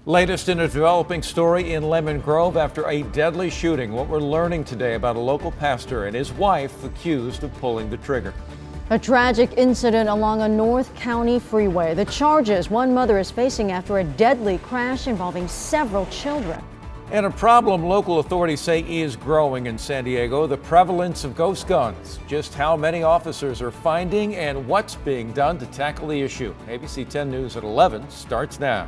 Latest in a developing story in Lemon Grove after a deadly shooting. What we're learning today about a local pastor and his wife accused of pulling the trigger. A tragic incident along a North County freeway. The charges one mother is facing after a deadly crash involving several children. And a problem local authorities say is growing in San Diego, the prevalence of ghost guns. Just how many officers are finding and what's being done to tackle the issue. ABC 10 News at 11 starts now.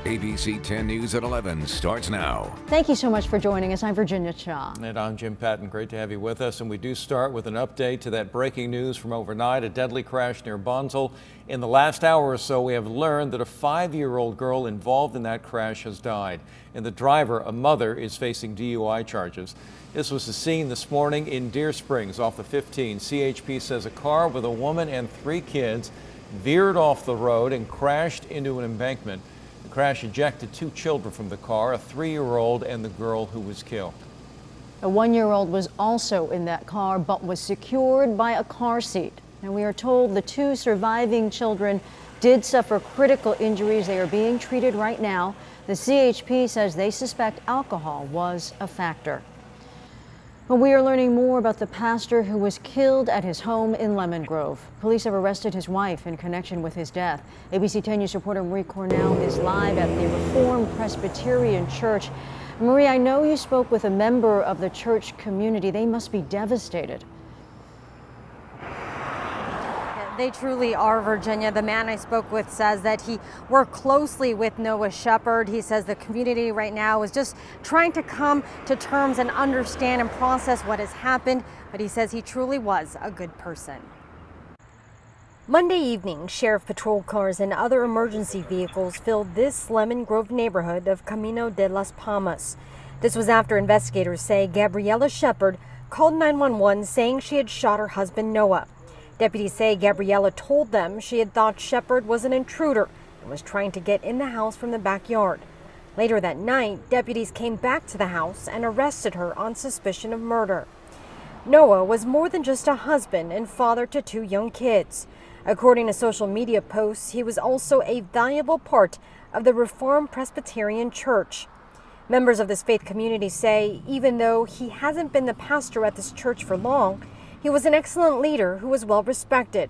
ABC 10 News at 11 starts now. Thank you so much for joining us. I'm Virginia Cha. And I'm Jim Patton. Great to have you with us. And we do start with an update to that breaking news from overnight, a deadly crash near Bonsall. In the last hour or so, we have learned that a 5-year-old girl involved in that crash has died. And the driver, a mother, is facing DUI charges. This was the scene this morning in Deer Springs off the 15. CHP says a car with a woman and 3 kids veered off the road and crashed into an embankment. The crash ejected 2 children from the car, a 3-year-old and the girl who was killed. A 1-year-old was also in that car but was secured by a car seat. And we are told the 2 surviving children did suffer critical injuries. They are being treated right now. The CHP says they suspect alcohol was a factor. But we are learning more about the pastor who was killed at his home in Lemon Grove. Police have arrested his wife in connection with his death. ABC 10 News reporter Marie Cornell is live at the Reformed Presbyterian Church. Marie, I know you spoke with a member of the church community. They must be devastated. They truly are, Virginia. The man I spoke with says that he worked closely with Noah Shepherd. He says the community right now is just trying to come to terms and understand and process what has happened. But he says he truly was a good person. Monday evening, sheriff patrol cars and other emergency vehicles filled this Lemon Grove neighborhood of Camino de las Palmas. This was after investigators say Gabriela Shepherd called 911 saying she had shot her husband Noah. Deputies say Gabriela told them she had thought Shepherd was an intruder and was trying to get in the house from the backyard. Later that night, deputies came back to the house and arrested her on suspicion of murder. Noah was more than just a husband and father to 2 young kids. According to social media posts, he was also a valuable part of the Reformed Presbyterian Church. Members of this faith community say even though he hasn't been the pastor at this church for long, he was an excellent leader who was well respected.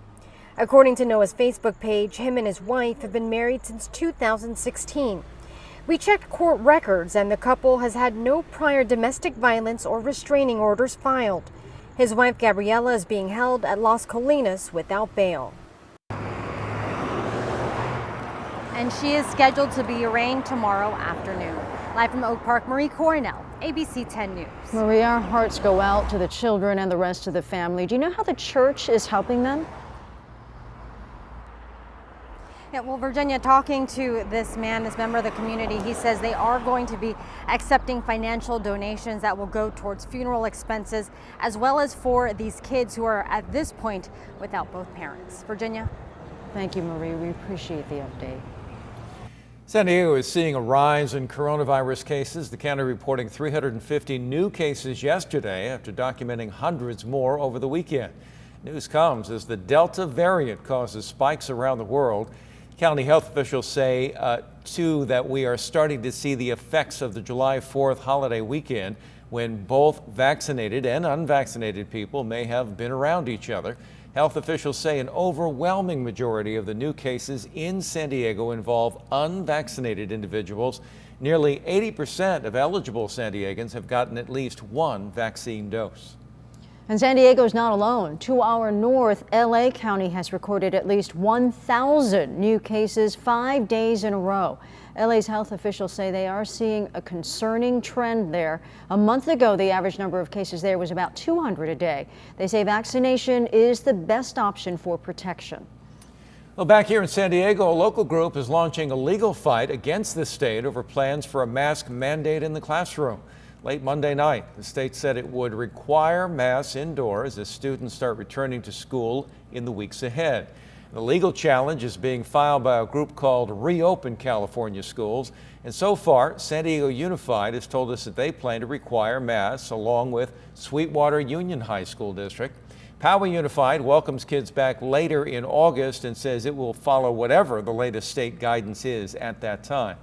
According to Noah's Facebook page, him and his wife have been married since 2016. We checked court records and the couple has had no prior domestic violence or restraining orders filed. His wife Gabriela is being held at Las Colinas without bail. And she is scheduled to be arraigned tomorrow afternoon. Live from Oak Park, Marie Cornell, ABC 10 News. Marie, our hearts go out to the children and the rest of the family. Do you know how the church is helping them? Yeah, well, Virginia, talking to this man, this member of the community, he says they are going to be accepting financial donations that will go towards funeral expenses, as well as for these kids who are at this point without both parents. Virginia? Thank you, Marie. We appreciate the update. San Diego is seeing a rise in coronavirus cases. The county reporting 350 new cases yesterday after documenting hundreds more over the weekend. News comes as the Delta variant causes spikes around the world. County health officials say, too, that we are starting to see the effects of the July 4th holiday weekend when both vaccinated and unvaccinated people may have been around each other. Health officials say an overwhelming majority of the new cases in San Diego involve unvaccinated individuals. Nearly 80% of eligible San Diegans have gotten at least 1 vaccine dose. And San Diego is not alone. To our north, LA County has recorded at least 1,000 new cases 5 days in a row. LA's health officials say they are seeing a concerning trend there. A month ago, the average number of cases there was about 200 a day. They say vaccination is the best option for protection. Well, back here in San Diego, a local group is launching a legal fight against the state over plans for a mask mandate in the classroom. Late Monday night, the state said it would require masks indoors as students start returning to school in the weeks ahead. The legal challenge is being filed by a group called Reopen California Schools. And so far, San Diego Unified has told us that they plan to require masks along with Sweetwater Union High School District. Poway Unified welcomes kids back later in August and says it will follow whatever the latest state guidance is at that time.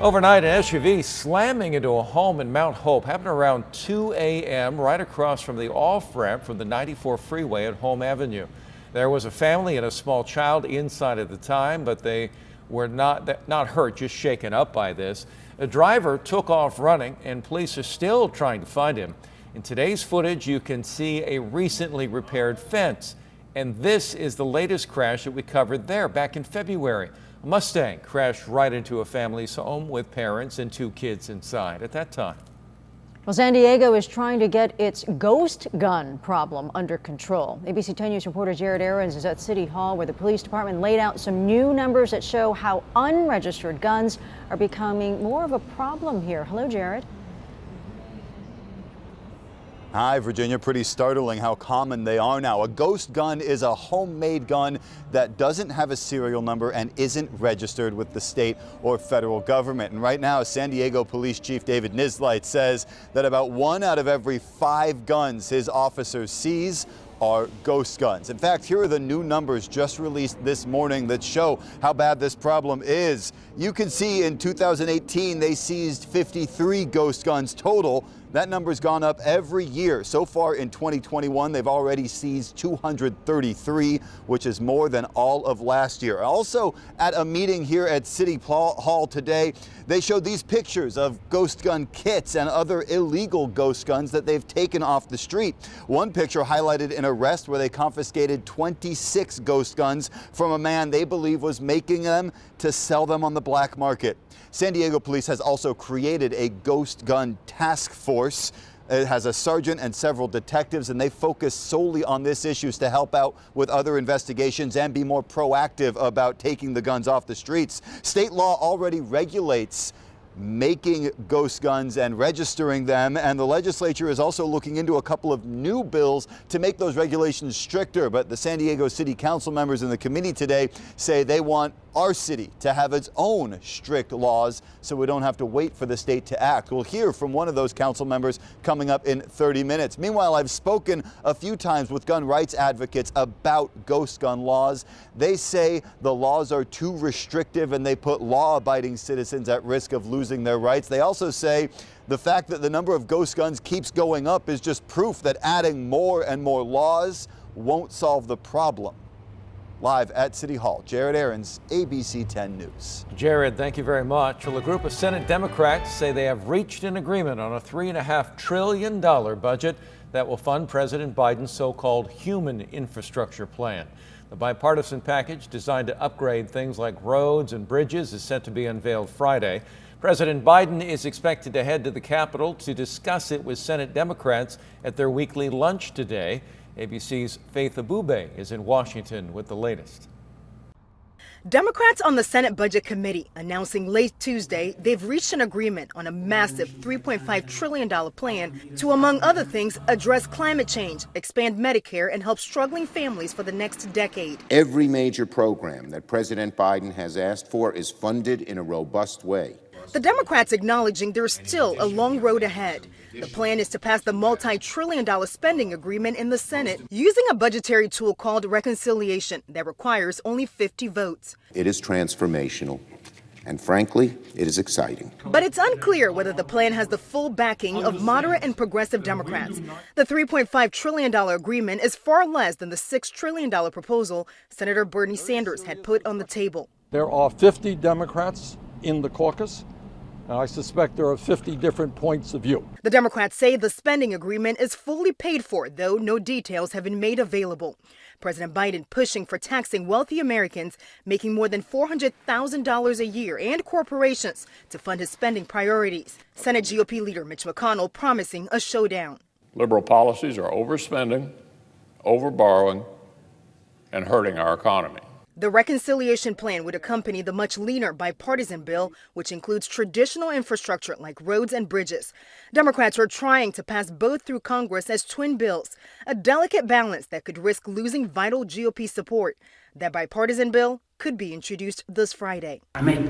Overnight, an SUV slamming into a home in Mount Hope happened around 2 a.m. right across from the off-ramp from the 94 freeway at Home Avenue. There was a family and a small child inside at the time, but they were not hurt, just shaken up by this. The driver took off running, and police are still trying to find him. In today's footage, you can see a recently repaired fence. And this is the latest crash that we covered there back in February. A Mustang crashed right into a family's home with parents and 2 kids inside at that time. Well, San Diego is trying to get its ghost gun problem under control. ABC 10 News reporter Jared Aarons is at City Hall, where the police department laid out some new numbers that show how unregistered guns are becoming more of a problem here. Hello, Jared. Hi, Virginia. Pretty startling how common they are now. A ghost gun is a homemade gun that doesn't have a serial number and isn't registered with the state or federal government. And right now, San Diego Police Chief David Nislight says that about 1 out of every 5 guns his officers seize are ghost guns. In fact, here are the new numbers just released this morning that show how bad this problem is. You can see in 2018, they seized 53 ghost guns total. That number's gone up every year. So far in 2021, they've already seized 233, which is more than all of last year. Also, at a meeting here at City Hall today, they showed these pictures of ghost gun kits and other illegal ghost guns that they've taken off the street. One picture highlighted an arrest where they confiscated 26 ghost guns from a man they believe was making them to sell them on the black market. San Diego Police has also created a ghost gun task force. It has a sergeant and several detectives, and they focus solely on this issue to help out with other investigations and be more proactive about taking the guns off the streets. State law already regulates making ghost guns and registering them, and the legislature is also looking into a couple of new bills to make those regulations stricter. But the San Diego City Council members in the committee today say they want our city to have its own strict laws so we don't have to wait for the state to act. We'll hear from one of those council members coming up in 30 minutes. Meanwhile, I've spoken a few times with gun rights advocates about ghost gun laws. They say the laws are too restrictive and they put law-abiding citizens at risk of losing their rights. They also say the fact that the number of ghost guns keeps going up is just proof that adding more and more laws won't solve the problem. Live at City Hall, Jared Aarons, ABC 10 News. Jared, thank you very much. Well, a group of Senate Democrats say they have reached an agreement on a $3.5 trillion budget that will fund President Biden's so-called human infrastructure plan. The bipartisan package, designed to upgrade things like roads and bridges, is set to be unveiled Friday. President Biden is expected to head to the Capitol to discuss it with Senate Democrats at their weekly lunch today. ABC's Faith Abube is in Washington with the latest. Democrats on the Senate Budget Committee announcing late Tuesday they've reached an agreement on a massive $3.5 trillion plan to, among other things, address climate change, expand Medicare, and help struggling families for the next decade. Every major program that President Biden has asked for is funded in a robust way. The Democrats acknowledging there's still a long road ahead. The plan is to pass the multi-trillion-dollar spending agreement in the Senate using a budgetary tool called reconciliation that requires only 50 votes. It is transformational, and frankly, it is exciting. But it's unclear whether the plan has the full backing of moderate and progressive Democrats. The $3.5 trillion agreement is far less than the $6 trillion proposal Senator Bernie Sanders had put on the table. There are 50 Democrats in the caucus. And I suspect there are 50 different points of view. The Democrats say the spending agreement is fully paid for, though no details have been made available. President Biden pushing for taxing wealthy Americans making more than $400,000 a year and corporations to fund his spending priorities. Senate GOP leader Mitch McConnell promising a showdown. Liberal policies are overspending, overborrowing, and hurting our economy. The reconciliation plan would accompany the much leaner bipartisan bill, which includes traditional infrastructure like roads and bridges. Democrats are trying to pass both through Congress as twin bills, a delicate balance that could risk losing vital GOP support. That bipartisan bill could be introduced this Friday. I make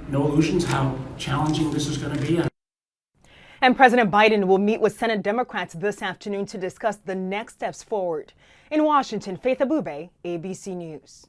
no illusions how challenging this is going to be. And President Biden will meet with Senate Democrats this afternoon to discuss the next steps forward. In Washington, Faith Abube, ABC News.